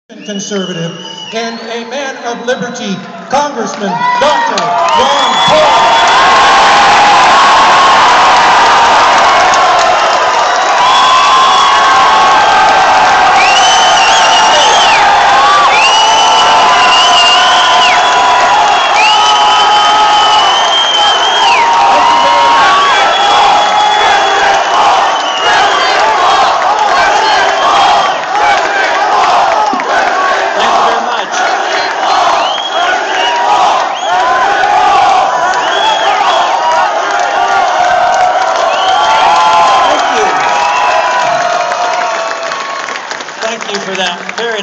conservative, and a man of liberty, Congressman Dr. Ron Paul.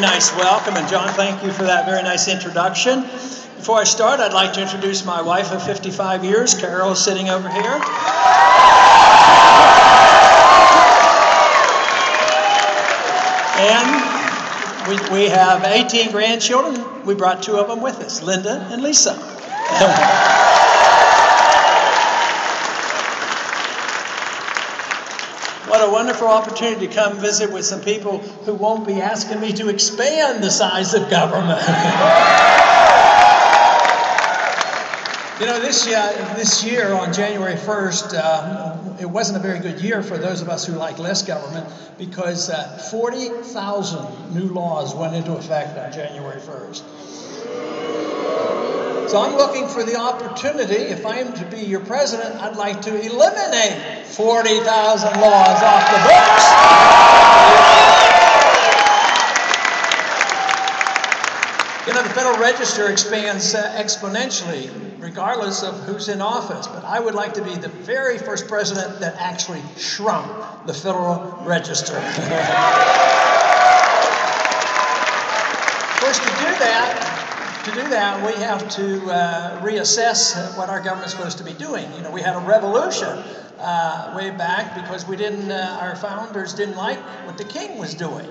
Nice welcome, and John, thank you for that very nice introduction. Before I start, I'd like to introduce my wife of 55 years, Carol, sitting over here. And we have 18 grandchildren. We brought 2 of them with us, Linda and Lisa. What a wonderful opportunity to come visit with some people who won't be asking me to expand the size of government. You know, this year on January 1st, it wasn't a very good year for those of us who like less government, because 40,000 new laws went into effect on January 1st. So I'm looking for the opportunity, if I am to be your president, I'd like to eliminate 40,000 laws off the books. You know, the Federal Register expands exponentially, regardless of who's in office. But I would like to be the very first president that actually shrunk the Federal Register. Of course, to do that, we have to reassess what our government's supposed to be doing. You know, we had a revolution way back because our founders didn't like what the king was doing.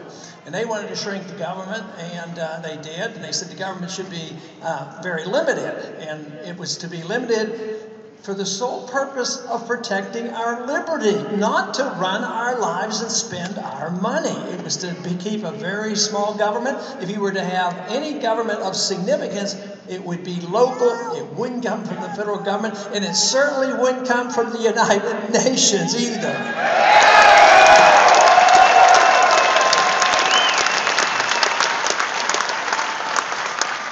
And they wanted to shrink the government, and they did. And they said the government should be very limited. And it was to be limited for the sole purpose of protecting our liberty, not to run our lives and spend our money. It was to keep a very small government. If you were to have any government of significance, it would be local. It wouldn't come from the federal government, and it certainly wouldn't come from the United Nations either.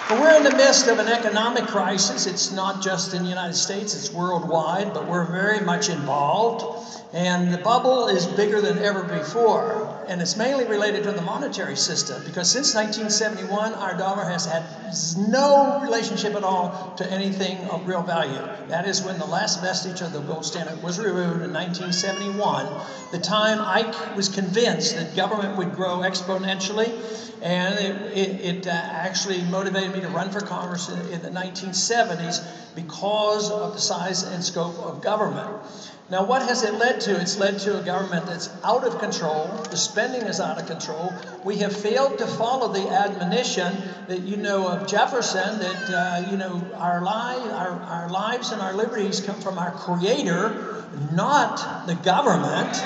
But we're in the midst of an economic crisis. It's not just in the United States, it's worldwide, but we're very much involved. And the bubble is bigger than ever before. And it's mainly related to the monetary system, because since 1971, our dollar has had no relationship at all to anything of real value. That is when the last vestige of the gold standard was removed in 1971, the time I was convinced that government would grow exponentially. And it actually motivated me to run for Congress in the 1970s because of the size and scope of government. Now, what has it led to? It's led to a government that's out of control. The spending is out of control. We have failed to follow the admonition that you know of Jefferson, that our lives and our liberties come from our Creator, not the government.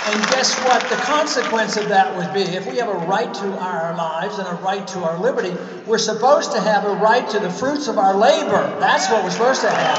And guess what? The consequence of that would be, if we have a right to our lives and a right to our liberty, we're supposed to have a right to the fruits of our labor. That's what we're supposed to have.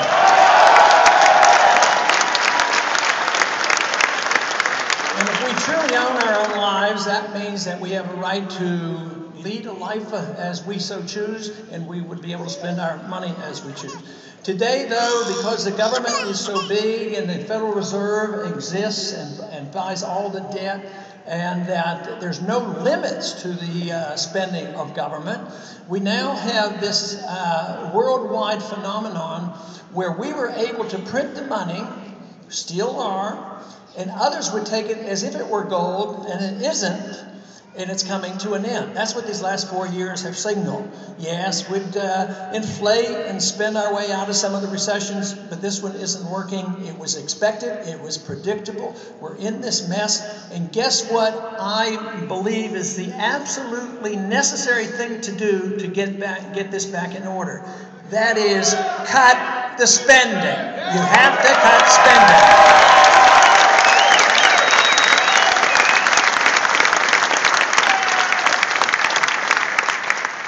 And if we truly own our own lives, that means that we have a right to lead a life as we so choose, and we would be able to spend our money as we choose. Today, though, because the government is so big and the Federal Reserve exists and buys all the debt, and that there's no limits to the spending of government, we now have this worldwide phenomenon where we were able to print the money, still are, and others would take it as if it were gold, and it isn't. And it's coming to an end. That's what these last 4 years have signaled. Yes, we'd inflate and spend our way out of some of the recessions, but this one isn't working. It was expected. It was predictable. We're in this mess. And guess what I believe is the absolutely necessary thing to do to get this back in order? That is, cut the spending. You have to cut spending.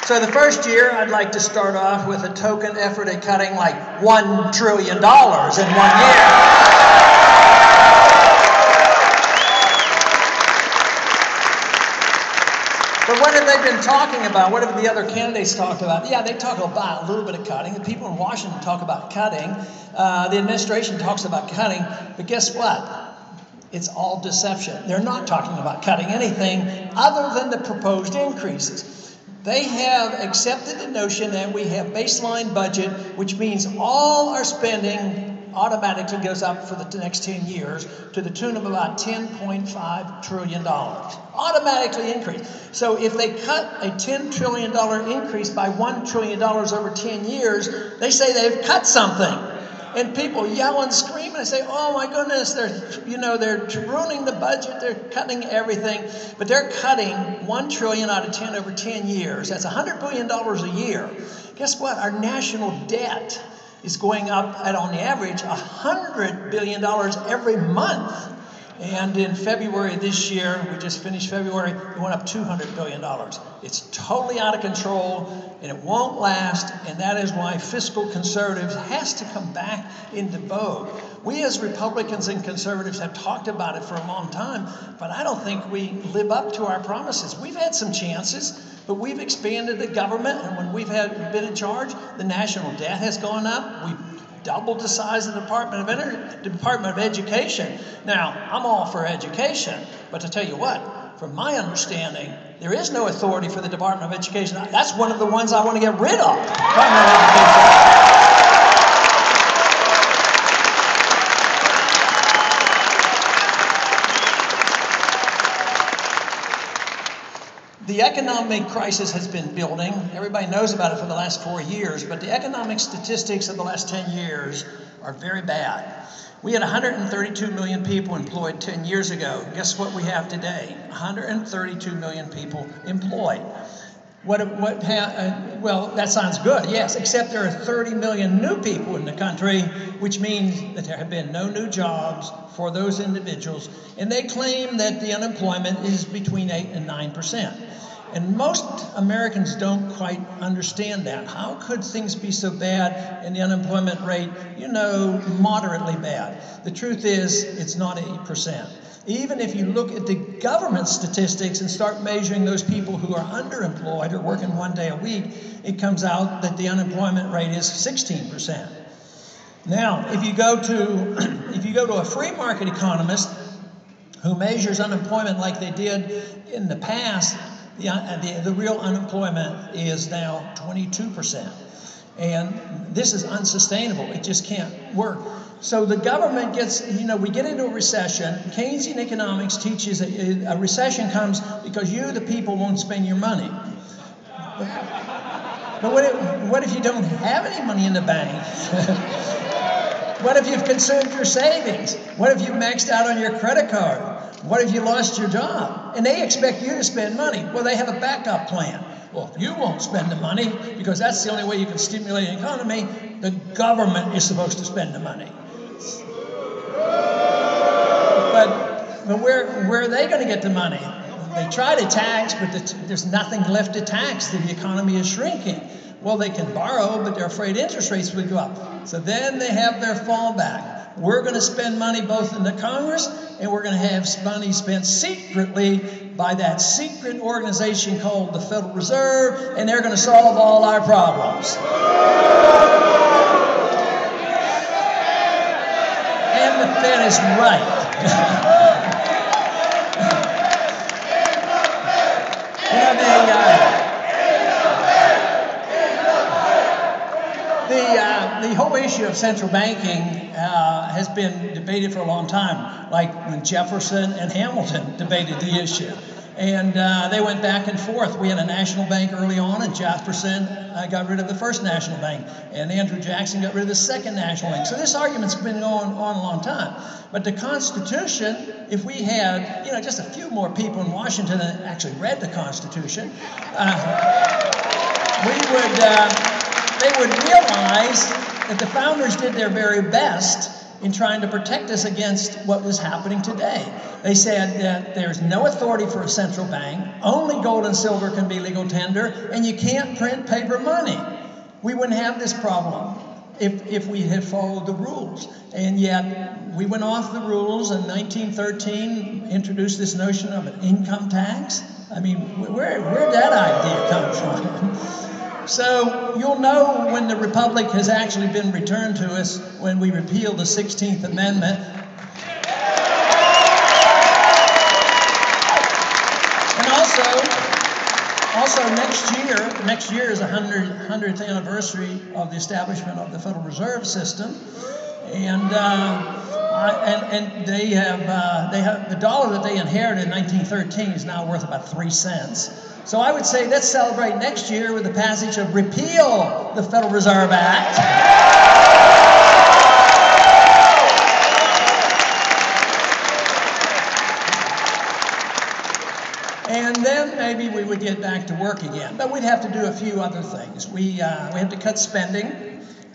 So the first year, I'd like to start off with a token effort at cutting like $1 trillion in 1 year. But what have they been talking about? What have the other candidates talked about? Yeah, they talk about a little bit of cutting. The people in Washington talk about cutting. The administration talks about cutting. But guess what? It's all deception. They're not talking about cutting anything other than the proposed increases. They have accepted the notion that we have baseline budget, which means all our spending automatically goes up for the next 10 years to the tune of about $10.5 trillion. Automatically increase. So if they cut a $10 trillion increase by $1 trillion over 10 years, they say they've cut something. And people yell and scream and say, oh my goodness, they're ruining the budget, they're cutting everything. But they're cutting $1 trillion out of 10 over 10 years. That's $100 billion a year. Guess what? Our national debt is going up at, on the average, $100 billion every month. And in February this year, we just finished February, it went up $200 billion. It's totally out of control, and it won't last, and that is why fiscal conservatives has to come back into vogue. We as Republicans and conservatives have talked about it for a long time, but I don't think we live up to our promises. We've had some chances, but we've expanded the government, and when we've been in charge, the national debt has gone up. We've doubled the size of the Department of Education. Now, I'm all for education, but to tell you what, from my understanding, there is no authority for the Department of Education. That's one of the ones I want to get rid of, Department of Education. The economic crisis has been building. Everybody knows about it for the last 4 years, but the economic statistics of the last 10 years are very bad. We had 132 million people employed 10 years ago. Guess what we have today? 132 million people employed. Well, that sounds good, yes, except there are 30 million new people in the country, which means that there have been no new jobs for those individuals, and they claim that the unemployment is between 8 and 9%. And most Americans don't quite understand that. How could things be so bad and the unemployment rate, moderately bad? The truth is, it's not 8%. Even if you look at the government statistics and start measuring those people who are underemployed or working 1 day a week, it comes out that the unemployment rate is 16%. Now, if you go to a free market economist who measures unemployment like they did in the past, the real unemployment is now 22%. And this is unsustainable. It just can't work. So the government gets, we get into a recession. Keynesian economics teaches a recession comes because you, the people, won't spend your money. But what if you don't have any money in the bank? What if you've consumed your savings? What if you've maxed out on your credit card? What if you lost your job? And they expect you to spend money. Well, they have a backup plan. Well, if you won't spend the money, because that's the only way you can stimulate an economy, the government is supposed to spend the money. But where are they going to get the money? They try to tax, but there's nothing left to tax. The economy is shrinking. Well, they can borrow, but they're afraid interest rates would go up. So then they have their fallback. We're going to spend money both in the Congress, and we're going to have money spent secretly by that secret organization called the Federal Reserve, and they're going to solve all our problems. And the Fed is right. The whole issue of central banking has been debated for a long time, like when Jefferson and Hamilton debated the issue. And they went back and forth. We had a national bank early on, and Jefferson got rid of the first national bank, and Andrew Jackson got rid of the second national bank. So this argument's been going on a long time. But the Constitution, if we had, just a few more people in Washington that actually read the Constitution, they would realize that the founders did their very best in trying to protect us against what was happening today. They said that there's no authority for a central bank, only gold and silver can be legal tender, and you can't print paper money. We wouldn't have this problem if we had followed the rules. And yet we went off the rules in 1913, introduced this notion of an income tax. I mean, where'd that idea come from? So you'll know when the Republic has actually been returned to us when we repeal the 16th Amendment. And also next year is the 100th anniversary of the establishment of the Federal Reserve System. And they have the dollar that they inherited in 1913 is now worth about 3 cents. So I would say let's celebrate next year with the passage of repeal the Federal Reserve Act. And then maybe we would get back to work again. But we'd have to do a few other things. We have to cut spending.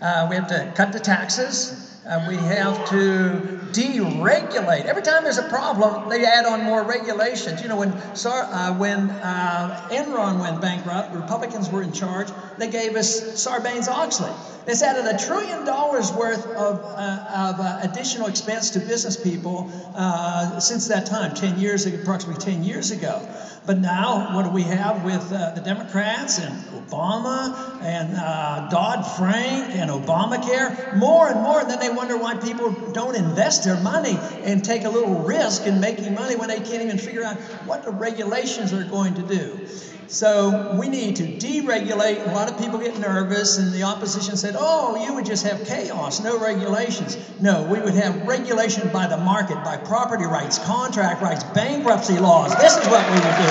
We have to cut the taxes. We have to deregulate. Every time there's a problem, they add on more regulations. You know, when Enron went bankrupt, Republicans were in charge, they gave us Sarbanes-Oxley. It's added $1 trillion worth of additional expense to business people since that time, approximately 10 years ago. But now, what do we have with the Democrats and Obama and Dodd-Frank and Obamacare? More and more, and then they wonder why people don't invest their money and take a little risk in making money when they can't even figure out what the regulations are going to do. So we need to deregulate. A lot of people get nervous, and the opposition said, oh, you would just have chaos, no regulations. No, we would have regulation by the market, by property rights, contract rights, bankruptcy laws. This is what we would do.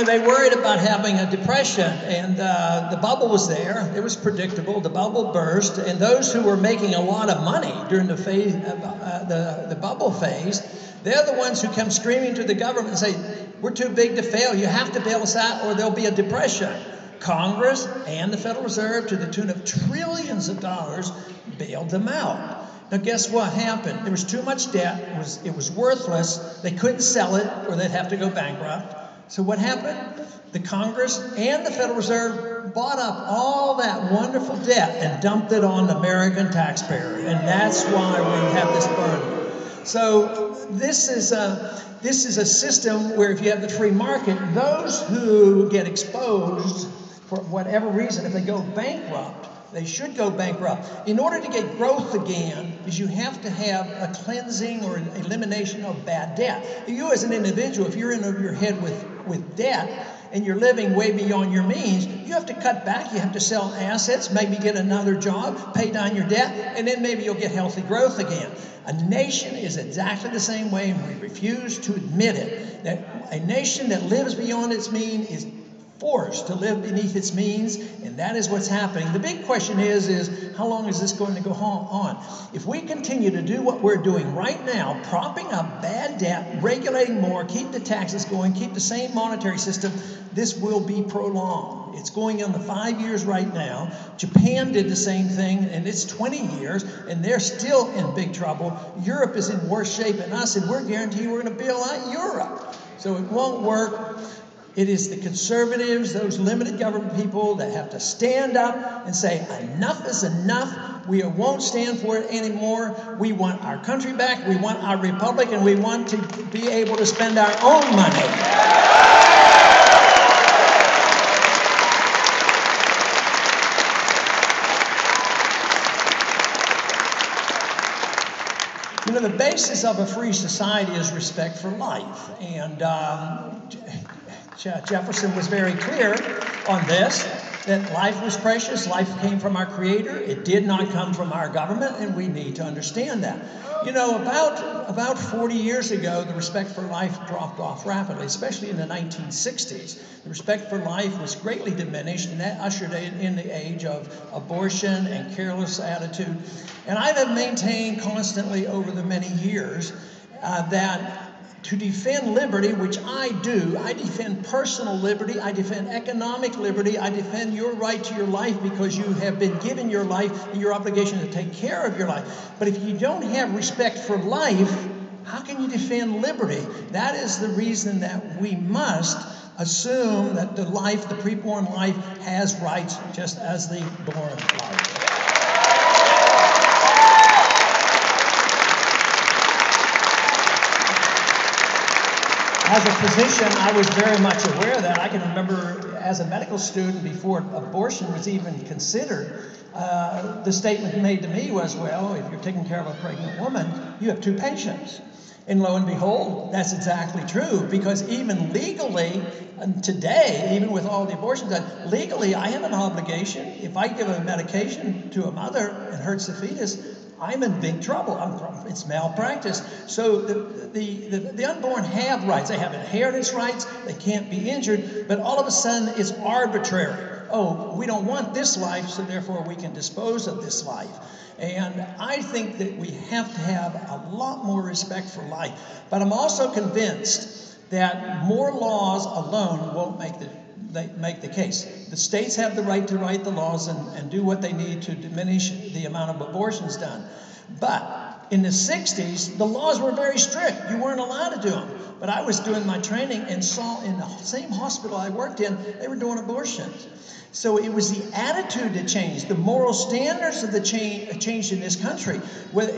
They worried about having a depression, and the bubble was there. It was predictable. The bubble burst, and those who were making a lot of money during the phase, the bubble phase, they're the ones who come screaming to the government and say, we're too big to fail. You have to bail us out or there'll be a depression. Congress and the Federal Reserve, to the tune of trillions of dollars, bailed them out. Now guess what happened? There was too much debt. It was worthless. They couldn't sell it or they'd have to go bankrupt. So what happened? The Congress and the Federal Reserve bought up all that wonderful debt and dumped it on the American taxpayer. And that's why we have this burden. So this is a system where if you have the free market, those who get exposed for whatever reason, if they go bankrupt, they should go bankrupt. In order to get growth again, is you have to have a cleansing or an elimination of bad debt. You as an individual, if you're in over your head with debt and you're living way beyond your means, you have to cut back, you have to sell assets, maybe get another job, pay down your debt, and then maybe you'll get healthy growth again. A nation is exactly the same way, and we refuse to admit it. That a nation that lives beyond its means is forced to live beneath its means, and that is what's happening. The big question is how long is this going to go on? If we continue to do what we're doing right now, propping up bad debt, regulating more, keep the taxes going, keep the same monetary system, this will be prolonged. It's going on the 5 years right now. Japan did the same thing, and it's 20 years, and they're still in big trouble. Europe is in worse shape than us, and we're guaranteed we're going to bail out Europe. So it won't work. It is the conservatives, those limited government people that have to stand up and say, enough is enough. We won't stand for it anymore. We want our country back. We want our republic, and we want to be able to spend our own money. You know, the basis of a free society is respect for life. And Jefferson was very clear on this, that life was precious, life came from our Creator, it did not come from our government, and we need to understand that. You know, about 40 years ago, the respect for life dropped off rapidly, especially in the 1960s. The respect for life was greatly diminished, and that ushered in the age of abortion and careless attitude. And I have maintained constantly over the many years that to defend liberty, which I do. I defend personal liberty, I defend economic liberty, I defend your right to your life because you have been given your life and your obligation to take care of your life. But if you don't have respect for life, how can you defend liberty? That is the reason that we must assume that the life, the preborn life, has rights just as the born life. As a physician, I was very much aware of that. I can remember as a medical student, before abortion was even considered, the statement made to me was, well, if you're taking care of a pregnant woman, you have 2 patients. And lo and behold, that's exactly true, because even legally, today, even with all the abortions done, legally I have an obligation. If I give a medication to a mother and hurts the fetus, I'm in big trouble. It's malpractice. So the unborn have rights. They have inheritance rights. They can't be injured. But all of a sudden, it's arbitrary. Oh, we don't want this life, so therefore we can dispose of this life. And I think that we have to have a lot more respect for life. But I'm also convinced that more laws alone won't make the case. The states have the right to write the laws and do what they need to diminish the amount of abortions done. But in the 60s, the laws were very strict. You weren't allowed to do them. But I was doing my training and saw in the same hospital I worked in, they were doing abortions. So it was the attitude that changed. The moral standards of the changed in this country. In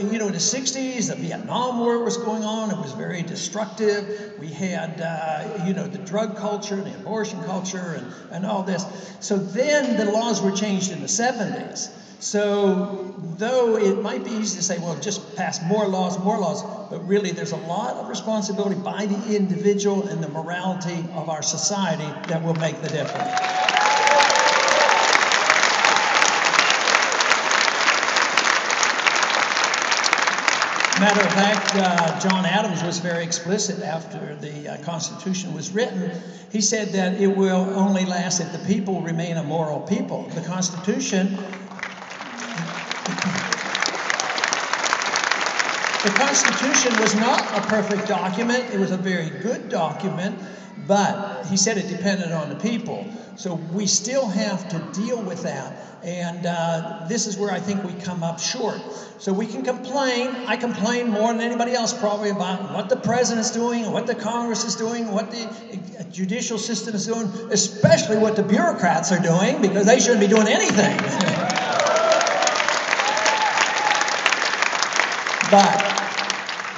the 60s, the Vietnam War was going on. It was very destructive. We had, the drug culture, the abortion culture, and all this. So then the laws were changed in the 70s. So though it might be easy to say, well, just pass more laws, but really there's a lot of responsibility by the individual and the morality of our society that will make the difference. Matter of fact, John Adams was very explicit after the Constitution was written. He said that it will only last if the people remain a moral people. The Constitution was not a perfect document. It was a very good document, but he said it depended on the people. So we still have to deal with that. And this is where I think we come up short. So we can complain. I complain more than anybody else probably about what the president's doing, what the Congress is doing, what the judicial system is doing, especially what the bureaucrats are doing, because they shouldn't be doing anything. But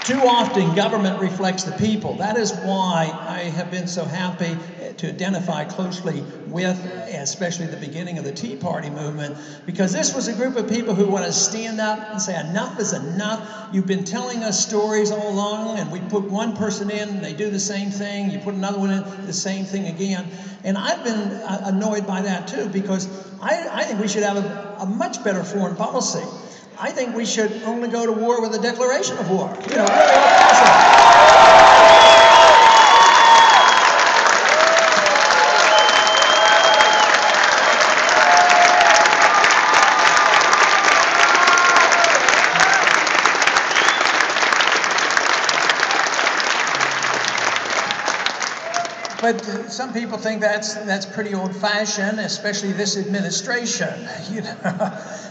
too often, government reflects the people. That is why I have been so happy to identify closely with, especially the beginning of the Tea Party movement, because this was a group of people who want to stand up and say, enough is enough. You've been telling us stories all along, and we put one person in, and they do the same thing. You put another one in, the same thing again. And I've been annoyed by that, too, because I think we should have a much better foreign policy. I think we should only go to war with a declaration of war. Really all possible. But some people think that's pretty old-fashioned, especially this administration.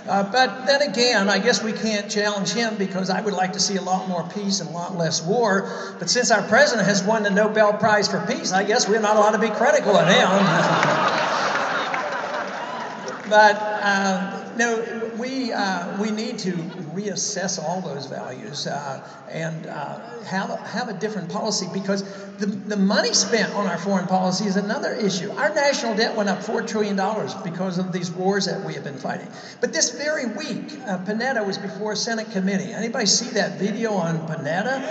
But then again, I guess we can't challenge him, because I would like to see a lot more peace and a lot less war. But since our president has won the Nobel Prize for Peace, I guess we're not allowed to be critical of him. But no, we need to reassess all those values and have a different policy, because the money spent on our foreign policy is another issue. Our national debt went up $4 trillion because of these wars that we have been fighting. But this very week, Panetta was before a Senate committee. Anybody see that video on Panetta?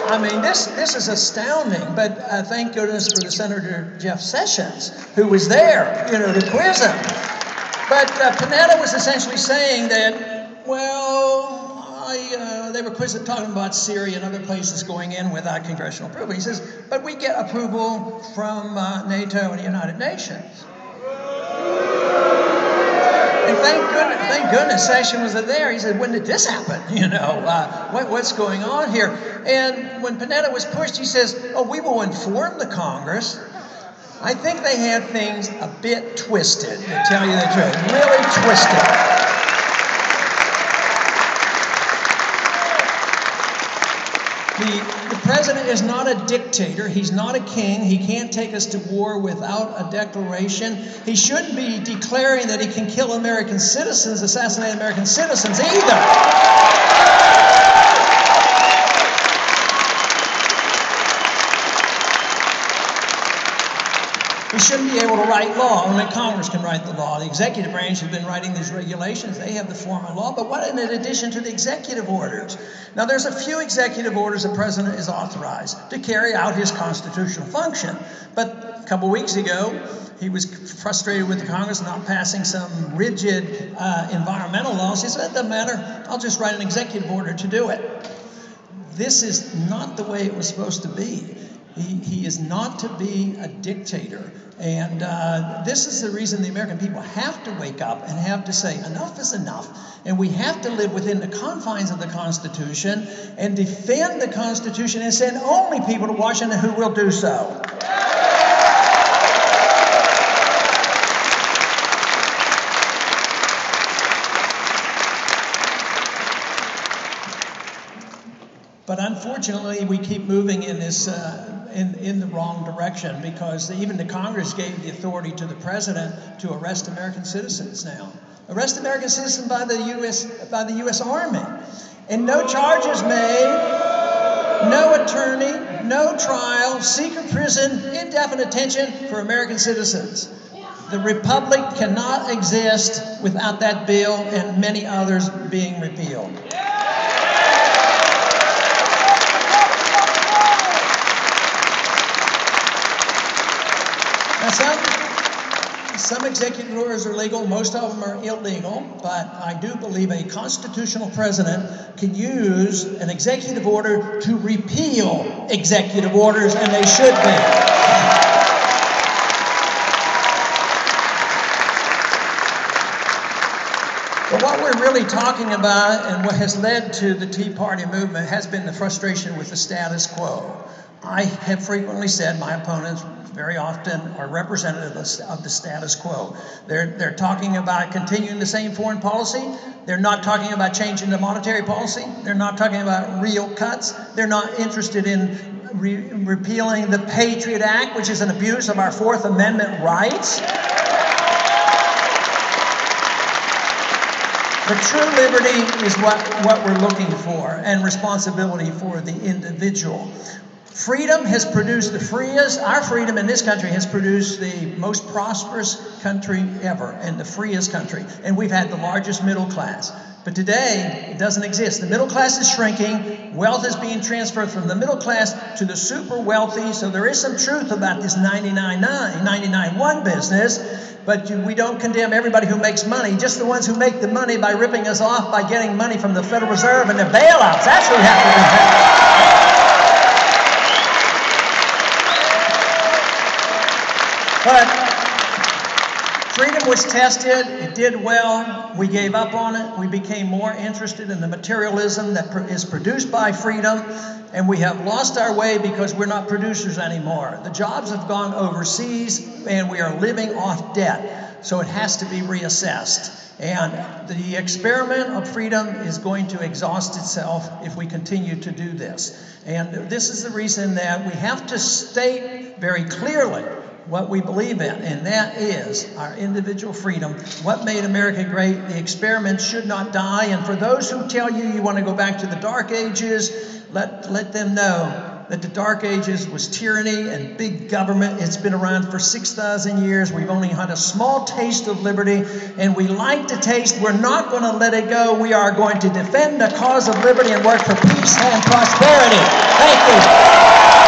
I mean, this is astounding, but thank goodness for the Senator Jeff Sessions, who was there, to quiz him. But Panetta was essentially saying that, well, they were talking about Syria and other places going in without congressional approval. He says, but we get approval from NATO and the United Nations. And thank goodness Sessions was there. He said, when did this happen? You know, what's going on here? And when Panetta was pushed, he says, oh, we will inform the Congress. I think they had things a bit twisted, to tell you the truth, really twisted. The president is not a dictator. He's not a king. He can't take us to war without a declaration. He shouldn't be declaring that he can kill American citizens, assassinate American citizens either. He shouldn't be able to write law. Only Congress can write the law. The executive branch has been writing these regulations. They have the form of law. But what in addition to the executive orders? Now, there's a few executive orders the president is authorized to carry out his constitutional function. But a couple weeks ago, he was frustrated with the Congress not passing some rigid environmental laws. He said, it doesn't matter. I'll just write an executive order to do it. This is not the way it was supposed to be. He is not to be a dictator. And this is the reason the American people have to wake up and have to say, enough is enough. And we have to live within the confines of the Constitution and defend the Constitution and send only people to Washington who will do so. But unfortunately, we keep moving in this in the wrong direction, because even the Congress gave the authority to the president to arrest American citizens now. Arrest American citizens by the U.S. Army. And no charges made, no attorney, no trial, secret prison, indefinite detention for American citizens. The Republic cannot exist without that bill and many others being repealed. Now, some executive orders are legal, most of them are illegal, but I do believe a constitutional president can use an executive order to repeal executive orders, and they should be. But what we're really talking about, and what has led to the Tea Party movement, has been the frustration with the status quo. I have frequently said my opponents very often are representatives of the status quo. They're talking about continuing the same foreign policy. They're not talking about changing the monetary policy. They're not talking about real cuts. They're not interested in repealing the Patriot Act, which is an abuse of our Fourth Amendment rights. But true liberty is what we're looking for, and responsibility for the individual. Freedom has produced the freest, our freedom in this country has produced the most prosperous country ever, and the freest country. And we've had the largest middle class. But today, it doesn't exist. The middle class is shrinking. Wealth is being transferred from the middle class to the super wealthy. So there is some truth about this 99.1 business. But we don't condemn everybody who makes money, just the ones who make the money by ripping us off by getting money from the Federal Reserve and the bailouts. That's who have to be paid. But freedom was tested, it did well, we gave up on it, we became more interested in the materialism that is produced by freedom, and we have lost our way because we're not producers anymore. The jobs have gone overseas, and we are living off debt, so it has to be reassessed. And the experiment of freedom is going to exhaust itself if we continue to do this. And this is the reason that we have to state very clearly what we believe in, and that is our individual freedom. What made America great? The experiment should not die. And for those who tell you you want to go back to the Dark Ages, let them know that the Dark Ages was tyranny and big government. It's been around for 6,000 years. We've only had a small taste of liberty, and we like to taste. We're not going to let it go. We are going to defend the cause of liberty and work for peace and prosperity. Thank you.